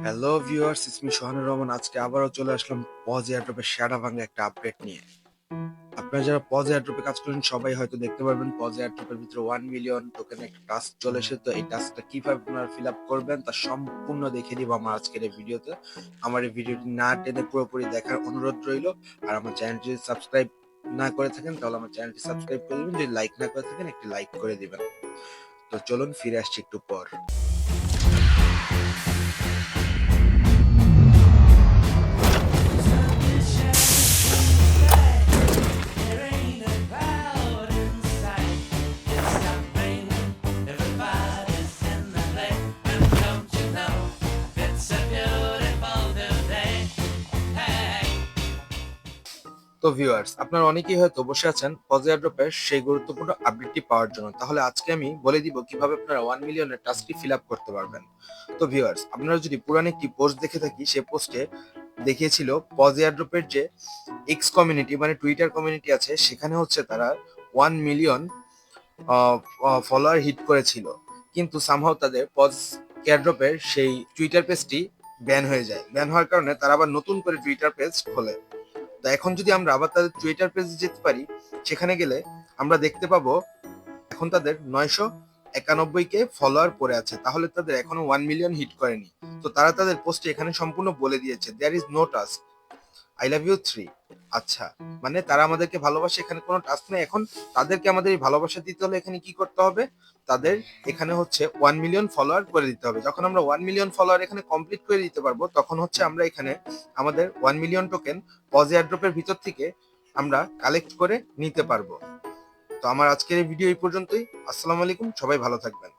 Hello viewers, ইসমি সোহানুর রহমান। আজকে আবারও চলে আসলাম পজ এয়ারড্রপের শ্যাডা ভাঙা একটা আপডেট নিয়ে। আপনারা যারা পজ এয়ারড্রপে কাজ করেন সবাই হয়তো দেখতে পারবেন পজ এয়ারড্রপের ভিতরে 1 মিলিয়ন টোকেন একটা টাস্ক চলে এসে। তো এই টাস্কটা কিভাবে আপনারা ফিল আপ করবেন তা সম্পূর্ণ দেখে দিব আমার আজকের এই ভিডিওতে। আমার এই ভিডিওটি না টেনে পুরোপুরি দেখার অনুরোধ রইল। আর আমার চ্যানেলটি যদি সাবস্ক্রাইব না করে থাকেন তাহলে আমার চ্যানেলটি সাবস্ক্রাইব করে দিবেন, যদি লাইক না করে থাকেন একটি লাইক করে দিবেন। তো চলুন ফিরে আসছি একটু পর। তো ভিউয়ার্স, আপনারা অনেকেই হয়তো বসে আছেন পজ এয়ারড্রপের সেই গুরুত্বপূর্ণ আপডেটটি পাওয়ার জন্য। তাহলে আজকে আমি বলে দিব কিভাবে আপনারা 1 মিলিয়নের টাস্কটি ফিল আপ করতে পারবেন। তো ভিউয়ার্স, আপনারা যদি পুরান একটি পোস্ট দেখে থাকি, সে পোস্টে দেখিয়েছিল পজ এয়ারড্রপের যে এক্স কমিউনিটি মানে টুইটার কমিউনিটি আছে, সেখানে হচ্ছে তারা 1 মিলিয়ন ফলোয়ার হিট করেছিল। কিন্তু সামহাও তাদের পজ এয়ারড্রপের সেই টুইটার পেজটি ব্যান হয়ে যায়। ব্যান হওয়ার কারণে তারা আবার নতুন করে টুইটার পেজ খোলে। তো এখন যদি আমরা আবার তাদের টুইটার পেজে যেতে পারি, সেখানে গেলে আমরা দেখতে পাবো এখন তাদের 991 কে ফলোয়ার পড়ে আছে। তাহলে তাদের এখনো 1 মিলিয়ন হিট করেনি। তো তারা তাদের পোস্টে এখানে সম্পূর্ণ বলে দিয়েছে, there is no task, I love you 3। আচ্ছা, মানে তারা আমাদেরকে ভালোবাসে, এখানে কোনো টাস্ক নেই। এখন তাদেরকে আমাদের এই ভালোবাসা দিতে হলে এখানে কি করতে হবে? তাদের এখানে হচ্ছে 1 মিলিয়ন ফলোয়ার করে দিতে হবে। যখন আমরা 1 মিলিয়ন ফলোয়ার এখানে কমপ্লিট করে দিতে পারবো, তখন হচ্ছে আমরা এখানে আমাদের 1 মিলিয়ন টোকেন পজ এয়ারড্রপের ভিতর থেকে আমরা কালেক্ট করে নিতে পারবো। তো আমার আজকের এই ভিডিও এই পর্যন্তই। আসসালামু আলাইকুম, সবাই ভালো থাকবেন।